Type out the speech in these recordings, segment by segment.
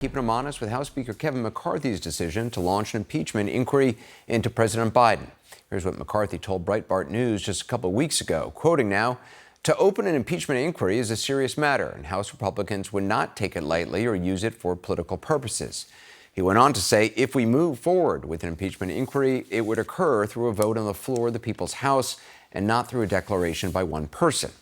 Keeping them honest with House Speaker Kevin McCarthy's decision to launch an impeachment inquiry into President Biden. Here's what McCarthy told Breitbart News just a couple of weeks ago, quoting now, "To open an impeachment inquiry is a serious matter, and House Republicans would not take it lightly or use it for political purposes." He went on to say, if we move forward with an impeachment inquiry, it would occur through a vote on the floor of the People's House and not through a declaration by one person.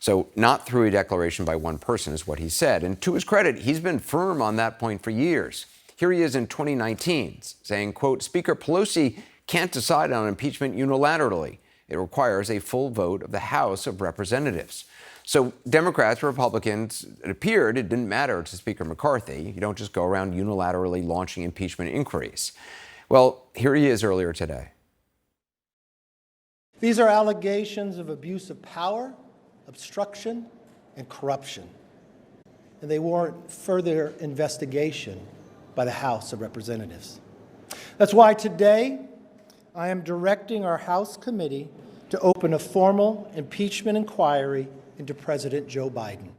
So not through a declaration by one person is what he said. And to his credit, he's been firm on that point for years. Here he is in 2019 saying, quote, "Speaker Pelosi can't decide on impeachment unilaterally. It requires a full vote of the House of Representatives." So Democrats, Republicans, it appeared it didn't matter to Speaker McCarthy. You don't just go around unilaterally launching impeachment inquiries. Well, here he is earlier today. These are allegations of abuse of power, obstruction, and corruption, and they warrant further investigation by the House of Representatives. That's why today I am directing our House committee to open a formal impeachment inquiry into President Joe Biden.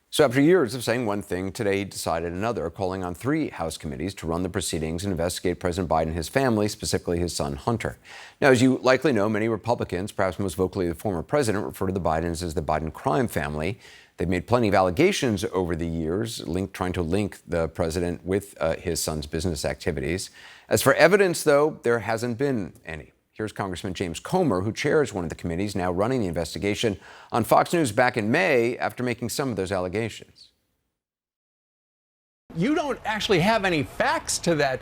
So after years of saying one thing, today he decided another, calling on 3 House committees to run the proceedings and investigate President Biden and his family, specifically his son Hunter. Now, as you likely know, many Republicans, perhaps most vocally the former president, refer to the Bidens as the Biden crime family. They've made plenty of allegations over the years, trying to link the president with his son's business activities. As for evidence, though, there hasn't been any. Here's Congressman James Comer, who chairs one of the committees now running the investigation, on Fox News back in May after making some of those allegations. You don't actually have any facts to that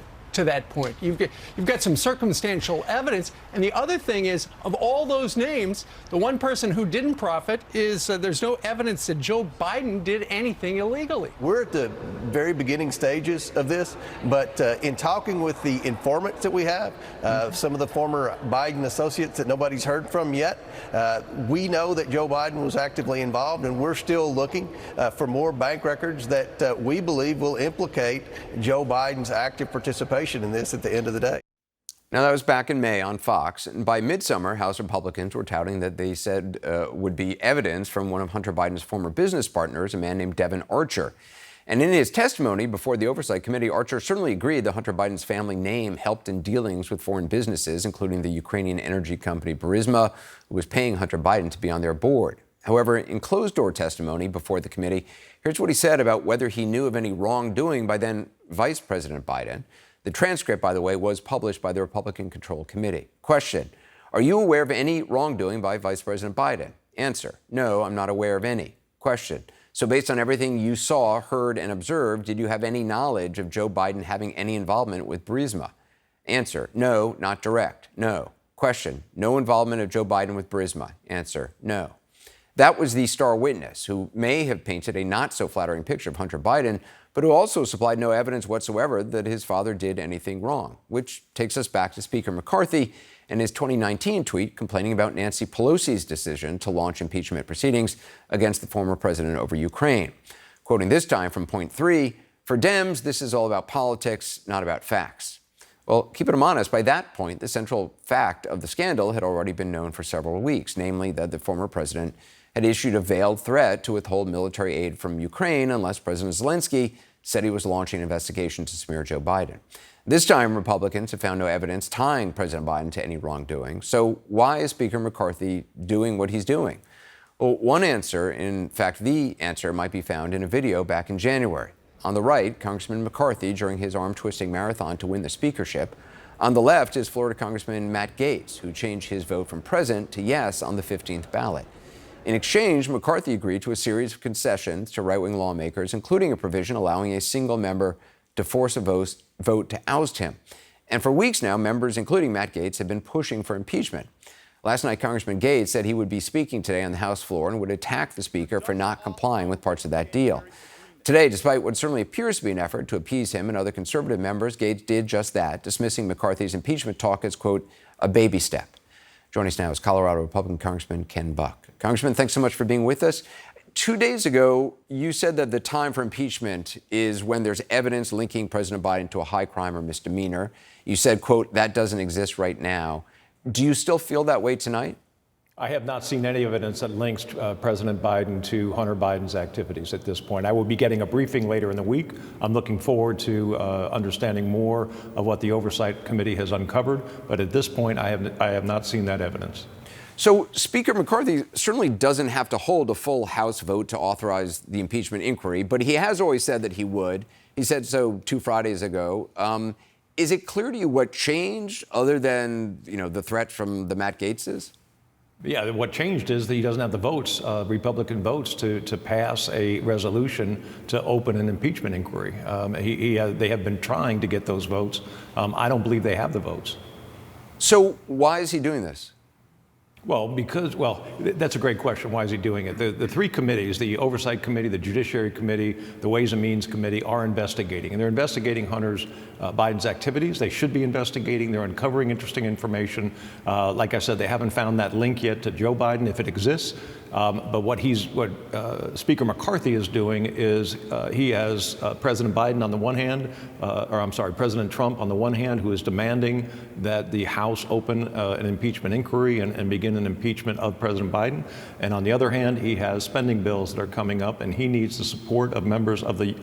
point. You've got some circumstantial evidence. And the other thing is, of all those names, the one person who didn't profit is there's no evidence that Joe Biden did anything illegally. We're at the very beginning stages of this, but in talking with the informants that we have, some of the former Biden associates that nobody's heard from yet, we know that Joe Biden was actively involved, and we're still looking for more bank records that we believe will implicate Joe Biden's active participation in this at the end of the day. Now, that was back in May on Fox. And by midsummer, House Republicans were touting that they said would be evidence from one of Hunter Biden's former business partners, a man named Devon Archer. And in his testimony before the Oversight Committee, Archer certainly agreed that Hunter Biden's family name helped in dealings with foreign businesses, including the Ukrainian energy company Burisma, who was paying Hunter Biden to be on their board. However, in closed-door testimony before the committee, here's what he said about whether he knew of any wrongdoing by then Vice President Biden. The transcript, by the way, was published by the Republican-controlled committee. Question: Are you aware of any wrongdoing by Vice President Biden? Answer: No, I'm not aware of any. Question: So based on everything you saw, heard, and observed, did you have any knowledge of Joe Biden having any involvement with Burisma? Answer: No, not direct. No. Question: No involvement of Joe Biden with Burisma. Answer: No. That was the star witness, who may have painted a not-so-flattering picture of Hunter Biden, but who also supplied no evidence whatsoever that his father did anything wrong, which takes us back to Speaker McCarthy and his 2019 tweet complaining about Nancy Pelosi's decision to launch impeachment proceedings against the former president over Ukraine. Quoting this time from Point 3, "For Dems, this is all about politics, not about facts." Well, keeping them honest, by that point, the central fact of the scandal had already been known for several weeks, namely that the former president had issued a veiled threat to withhold military aid from Ukraine unless President Zelensky said he was launching an investigation to smear Joe Biden. This time, Republicans have found no evidence tying President Biden to any wrongdoing. So why is Speaker McCarthy doing what he's doing? Well, one answer, in fact, the answer, might be found in a video back in January. On the right, Congressman McCarthy during his arm-twisting marathon to win the speakership. On the left is Florida Congressman Matt Gaetz, who changed his vote from present to yes on the 15th ballot. In exchange, McCarthy agreed to a series of concessions to right-wing lawmakers, including a provision allowing a single member to force a vote to oust him. And for weeks now, members, including Matt Gaetz, have been pushing for impeachment. Last night, Congressman Gaetz said he would be speaking today on the House floor and would attack the Speaker for not complying with parts of that deal. Today, despite what certainly appears to be an effort to appease him and other conservative members, Gaetz did just that, dismissing McCarthy's impeachment talk as, quote, a baby step. Joining us now is Colorado Republican Congressman Ken Buck. Congressman, thanks so much for being with us. 2 days ago, you said that the time for impeachment is when there's evidence linking President Biden to a high crime or misdemeanor. You said, quote, that doesn't exist right now. Do you still feel that way tonight? I have not seen any evidence that links President Biden to Hunter Biden's activities at this point. I will be getting a briefing later in the week. I'm looking forward to understanding more of what the Oversight Committee has uncovered, but at this point, I have not seen that evidence. So Speaker McCarthy certainly doesn't have to hold a full House vote to authorize the impeachment inquiry, but he has always said that he would. He said so 2 Fridays ago. Is it clear to you what changed other than, the threat from the Matt Gaetzes? Yeah, what changed is that he doesn't have the votes, Republican votes, to pass a resolution to open an impeachment inquiry. They have been trying to get those votes. I don't believe they have the votes. So why is he doing this? Well, that's a great question. Why is he doing it? The 3 committees, the Oversight Committee, the Judiciary Committee, the Ways and Means Committee, are investigating. And they're investigating Biden's activities. They should be investigating. They're uncovering interesting information. Like I said, they haven't found that link yet to Joe Biden, if it exists. But what Speaker McCarthy is doing is he has President Biden on the one hand, President Trump on the one hand, who is demanding that the House open an impeachment inquiry and begin an impeachment of President Biden. And on the other hand, he has spending bills that are coming up, and he needs the support of members of the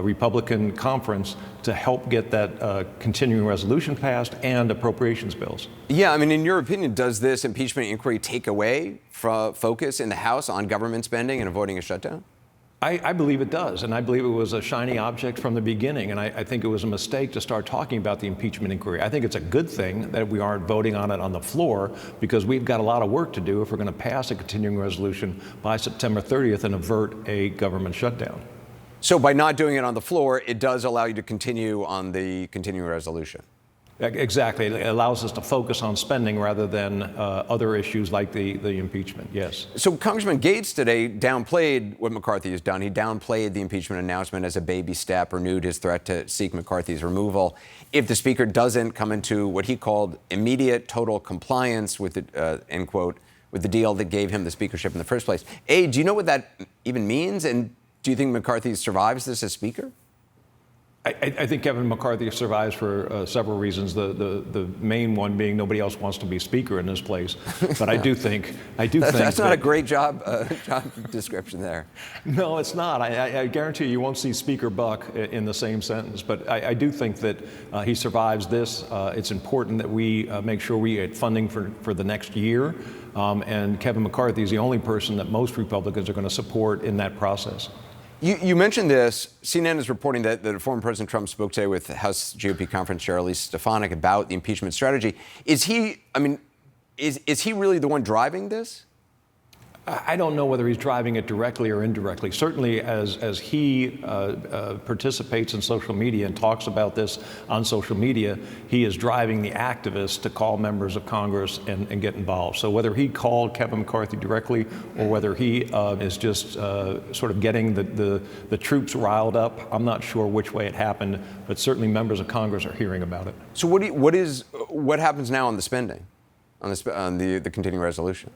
Republican conference to help get that continuing resolution passed and appropriations bills. Yeah, in your opinion, does this impeachment inquiry take away from focus in the House on government spending and avoiding a shutdown? I believe it does, and I believe it was a shiny object from the beginning, and I think it was a mistake to start talking about the impeachment inquiry. I think it's a good thing that we aren't voting on it on the floor, because we've got a lot of work to do if we're going to pass a continuing resolution by September 30th and avert a government shutdown. So by not doing it on the floor, it does allow you to continue on the continuing resolution? Exactly. It allows us to focus on spending rather than other issues like the impeachment, yes. So Congressman Gaetz today downplayed what McCarthy has done. He downplayed the impeachment announcement as a baby step, renewed his threat to seek McCarthy's removal if the Speaker doesn't come into what he called immediate total compliance with the, end quote, with the deal that gave him the speakership in the first place. A, do you know what that even means? And do you think McCarthy survives this as Speaker? I think Kevin McCarthy survives for several reasons. The main one being nobody else wants to be Speaker in this place. But I do think that's not a great job description there. No, it's not. I guarantee you won't see Speaker Buck in the same sentence. But I do think that he survives this. It's important that we make sure we get funding for the next year. And Kevin McCarthy is the only person that most Republicans are going to support in that process. You mentioned this. CNN is reporting that former President Trump spoke today with House GOP Conference Chair Elise Stefanik about the impeachment strategy. Is he really the one driving this? I don't know whether he's driving it directly or indirectly. Certainly, as he participates in social media and talks about this on social media, he is driving the activists to call members of Congress and get involved. So whether he called Kevin McCarthy directly or whether he is just sort of getting the troops riled up, I'm not sure which way it happened, but certainly members of Congress are hearing about it. So what happens now on the spending, on the continuing resolution?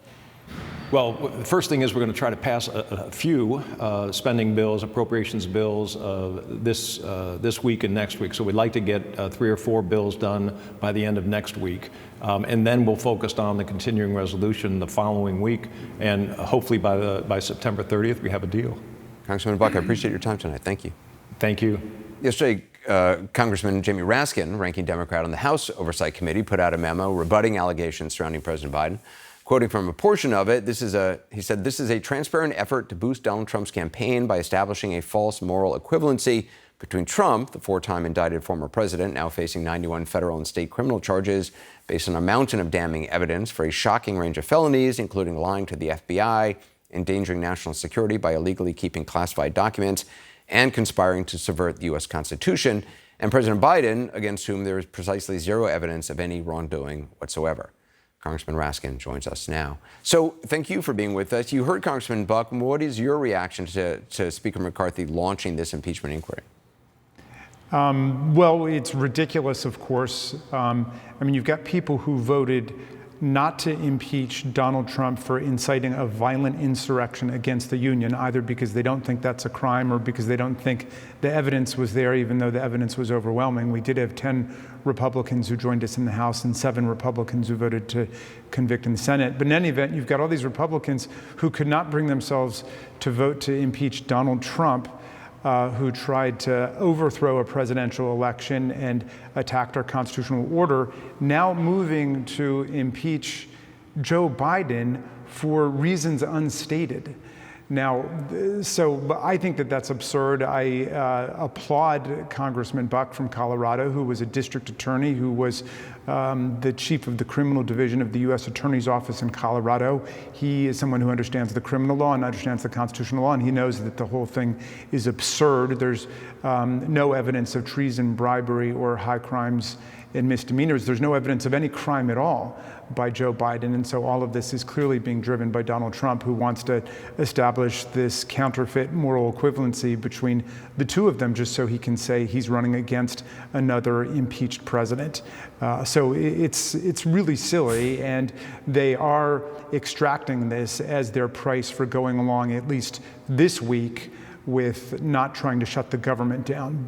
Well, the first thing is we're going to try to pass a few spending bills, appropriations bills this week and next week. So we'd like to get 3 or 4 bills done by the end of next week. And then we'll focus on the continuing resolution the following week. And hopefully by September 30th, we have a deal. Congressman Buck, I appreciate your time tonight. Thank you. Thank you. Yesterday, Congressman Jamie Raskin, ranking Democrat on the House Oversight Committee, put out a memo rebutting allegations surrounding President Biden. Quoting from a portion of it, he said, "This is a transparent effort to boost Donald Trump's campaign by establishing a false moral equivalency between Trump, the 4-time indicted former president, now facing 91 federal and state criminal charges based on a mountain of damning evidence for a shocking range of felonies, including lying to the FBI, endangering national security by illegally keeping classified documents, and conspiring to subvert the U.S. Constitution, and President Biden, against whom there is precisely zero evidence of any wrongdoing whatsoever." Congressman Raskin joins us now. So thank you for being with us. You heard Congressman Buck. What is your reaction to Speaker McCarthy launching this impeachment inquiry? Well, it's ridiculous, of course. You've got people who voted not to impeach Donald Trump for inciting a violent insurrection against the Union, either because they don't think that's a crime or because they don't think the evidence was there, even though the evidence was overwhelming. We did have 10 Republicans who joined us in the House and 7 Republicans who voted to convict in the Senate. But in any event, you've got all these Republicans who could not bring themselves to vote to impeach Donald Trump, who tried to overthrow a presidential election and attacked our constitutional order, now moving to impeach Joe Biden for reasons unstated. Now, so I think that that's absurd. I applaud Congressman Buck from Colorado, who was a district attorney, who was the chief of the criminal division of the U.S. Attorney's Office in Colorado. He is someone who understands the criminal law and understands the constitutional law, and he knows that the whole thing is absurd. There's no evidence of treason, bribery, or high crimes and misdemeanors. There's no evidence of any crime at all by Joe Biden, and so all of this is clearly being driven by Donald Trump, who wants to establish this counterfeit moral equivalency between the two of them, just so he can say he's running against another impeached president. So it's really silly, and they are extracting this as their price for going along, at least this week, with not trying to shut the government down.